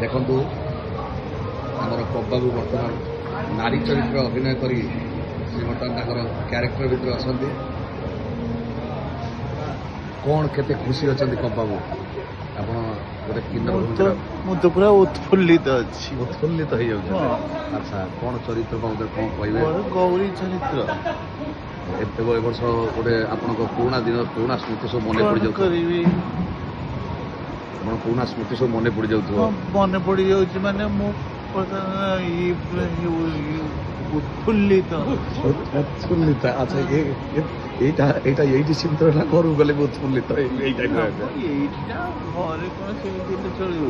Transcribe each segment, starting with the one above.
ଦେଖନ୍ତୁ ଆମର ପବ୍ବାବୁ ବର୍ତ୍ତମାନ ନାରୀ ଚରିତ୍ର ଅଭିନୟ କରି ସେ ବର୍ତ୍ତମାନ ତାଙ୍କର କ୍ୟାରେକ୍ଟର ଭିତରେ ଅଛନ୍ତି। କ'ଣ କେତେ ଖୁସି ଅଛନ୍ତି ପବ୍ବାବୁ? ଆପଣ ଗୋଟେ ମୁଁ ତ ପୁରା ଉତ୍ଫୁଲ୍ଲିତ ଅଛି। ଉତ୍ଫୁଲ୍ଲିତ ହେଇଯାଉଛନ୍ତି। ଆଚ୍ଛା, କ'ଣ ଚରିତ୍ର ବାବଦରେ କ'ଣ କହିବେ? ଗୌରୀ ଚରିତ୍ର ଏ ବର୍ଷ ଗୋଟେ ଆପଣଙ୍କ ପୁରୁଣା ଦିନ ପୁରୁଣା ସ୍ମୃତି ସବୁ ମନେ ପଡ଼ିଯାଉଥିବ। କରିବି ଆପଣ ପୁରୁଣା ସ୍ମୃତି ସବୁ ମନେ ପଡ଼ିଯାଉଥିବ। ମନେ ପଡ଼ିଯାଉଛି ମାନେ ମୁଁ ଉତ୍ଫୁଲ୍ଲିତ। ଉତ୍ଫୁଲ୍ଲିତ। ଆଚ୍ଛା, ଏଇଠି ଚିନ୍ତା ନା ଘରକୁ ଗଲେ ବି ଉତ୍ଫୁଲ୍ଲିତ ଏଇଟା ଘରେ କ'ଣ ସେମିତି ଚଳିବ?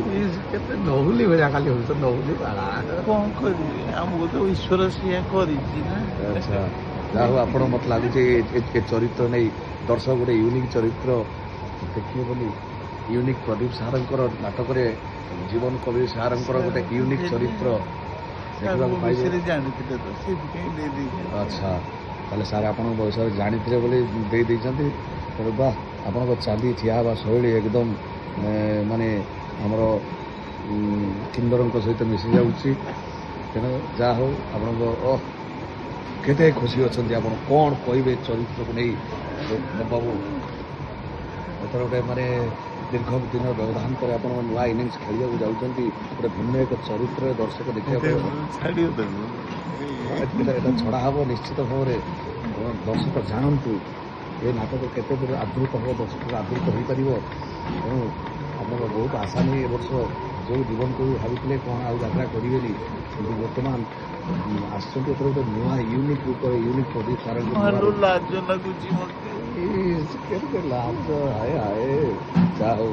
କେତେ ନହୁଲି ଭଳିଆ ଖାଲି ହଉଛ ନହୁଲି ବାଳା। କ'ଣ କରିବି, ଆମକୁ ତ ଈଶ୍ୱର ସେଇଆ କରିଛି ନା। ଆଚ୍ଛା, ଯାହା ହଉ ଆପଣ ମତେ ଲାଗୁଛି ଏ ଚରିତ୍ର ନେଇ ଦର୍ଶକ ଗୋଟେ ୟୁନିକ୍ ଚରିତ୍ର ଦେଖିବେ ବୋଲି। ୟୁନିକ୍ ପ୍ରଦୀପ ସାରଙ୍କର ନାଟକରେ ଜୀବନ କବି ସାରଙ୍କର ଗୋଟେ ୟୁନିକ୍ ଚରିତ୍ର ଦେଖିବାକୁ ପାଇବେ। ଜାଣିଥିଲେ ତ ସେଥିପାଇଁ ଦେଇଦେଇଛି। ଆଚ୍ଛା, ତାହେଲେ ସାର୍ ଆପଣଙ୍କ ବୟସରେ ଜାଣିଥିଲେ ବୋଲି ଦେଇଦେଇଛନ୍ତି। ତେଣୁ ବା ଆପଣଙ୍କ ଚାଲି ଠିଆ ହେବା ଶୈଳୀ ଏକଦମ ମାନେ ଆମର କିନ୍ନରଙ୍କ ସହିତ ମିଶି ଯାଉଛି। ତେଣୁ ଯାହା ହଉ ଆପଣଙ୍କ କେତେ ଖୁସି ଅଛନ୍ତି ଆପଣ? କ'ଣ କହିବେ ଚରିତ୍ରକୁ ନେଇ ବାବୁ? ଏଥର ଗୋଟେ ମାନେ ଦୀର୍ଘ ଦିନ ବ୍ୟବଧାନ ପରେ ଆପଣ ନୂଆ ଇନିଂସ ଖେଳିବାକୁ ଯାଉଛନ୍ତି। ଗୋଟେ ଭିନ୍ନ ଏକ ଚରିତ୍ରରେ ଦର୍ଶକ ଦେଖିବା ପାଇଁ ଏଇଟା ଛଡ଼ା ହେବ ନିଶ୍ଚିତ ଭାବରେ। ଦର୍ଶକ ଜାଣନ୍ତୁ ଏ ନାଟକ କେତେ ଦୂର ଆଦୃତ ହେବ, ଦର୍ଶକ ଆଦୃତ ହୋଇପାରିବ। ତେଣୁ ଆପଣଙ୍କ ବହୁତ ଆଶା ନେଇ ଏ ବର୍ଷ ଯେଉଁ ଜୀବନକୁ ଭାବିଥିଲେ କ'ଣ ଆଉ ଯାତ୍ରା କରିବେନି, କିନ୍ତୁ ବର୍ତ୍ତମାନ ଆସୁଛନ୍ତି ଏଥର ଗୋଟେ ନୂଆ ୟୁନିକ୍ ରୂପରେ ୟୁନିକ୍ ପ୍ରଦୀପ ସାରଙ୍କୁ। ଲାଜ ଲାଗୁଛି ମତେ। କେତେ ଲାଜ! ହାଏ ହାଏ, ଯାହା ହଉ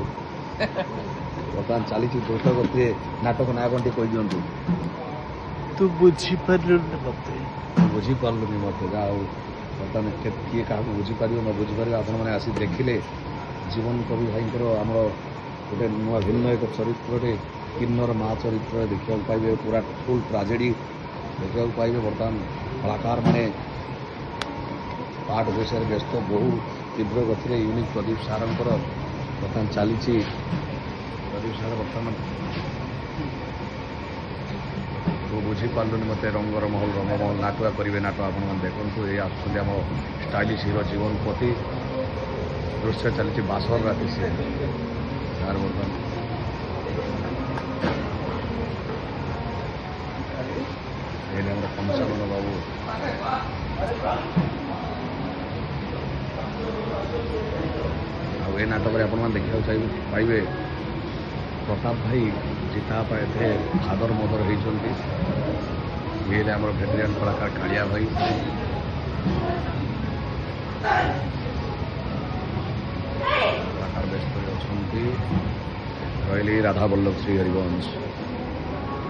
ବର୍ତ୍ତମାନ ଚାଲିଛି ଦ୍ରୁତ ଗତିରେ ନାଟକ ନାଁ କ'ଣ ଟିକେ କହିଦିଅନ୍ତୁ? ତୁ ବୁଝିପାରିଲୁନି ମତେ। ବୁଝିପାରିଲୁନି ମତେ। ଯାହା ହଉ ବର୍ତ୍ତମାନ କିଏ କାହାକୁ ବୁଝିପାରିବ ନ ବୁଝିପାରିବ ଆପଣମାନେ ଆସି ଦେଖିଲେ ଜୀବନ କବି ଭାଇଙ୍କର ଆମର ଗୋଟେ ନୂଆ ଭିନ୍ନ ଏକ ଚରିତ୍ରରେ କିନ୍ନର ମା ଚରିତ୍ରରେ ଦେଖିବାକୁ ପାଇବେ। ପୁରା ଫୁଲ୍ ଟ୍ରାଜେଡ଼ି ଦେଖିବାକୁ ପାଇବେ। ବର୍ତ୍ତମାନ କଳାକାରମାନେ ପାଠ ବିଷୟରେ ବ୍ୟସ୍ତ, ବହୁ ତୀବ୍ର ଗତିରେ ୟୁନିକ୍ ପ୍ରଦୀପ ସାରଙ୍କର ବର୍ତ୍ତମାନ ଚାଲିଛି। ପ୍ରଦୀପ ସାର ବର୍ତ୍ତମାନ ତୁ ବୁଝିପାରିଲୁନି ମୋତେ ରଙ୍ଗର ମହଲ ରଙ୍ଗମହଲ ନାଟୁଆ କରିବେ ନାଟ ଆପଣମାନେ ଦେଖନ୍ତୁ। ଏଇ ଆସୁଛନ୍ତି ଆମ ଷ୍ଟାଇଲିଶ ହିରୋ ଜୀବନପତି। ଦୃଶ୍ୟ ଚାଲିଛି ବାସର ରାତି ସେ ସାର୍ ବର୍ତ୍ତମାନ ଏଇନେ ଆମର ପଞ୍ଚାନନ ବାବୁ। ଆଉ ଏ ନାଟକରେ ଆପଣମାନେ ଦେଖିବାକୁ ପାଇବେ ପ୍ରତାପ ଭାଇ ଜିତାପା ଏଥିରେ ଆଦର ମଦର ହେଇଛନ୍ତି। ଇଏ ହେଲେ ଆମର ଭେଟେରିଆନ୍ କଳାକାର କାଳିଆ ଭାଇ। କଳାକାର ବ୍ୟସ୍ତରେ ଅଛନ୍ତି। ରହିଲି ରାଧା ବଲ୍ଲଭ ଶ୍ରୀ ହରିବଂଶ।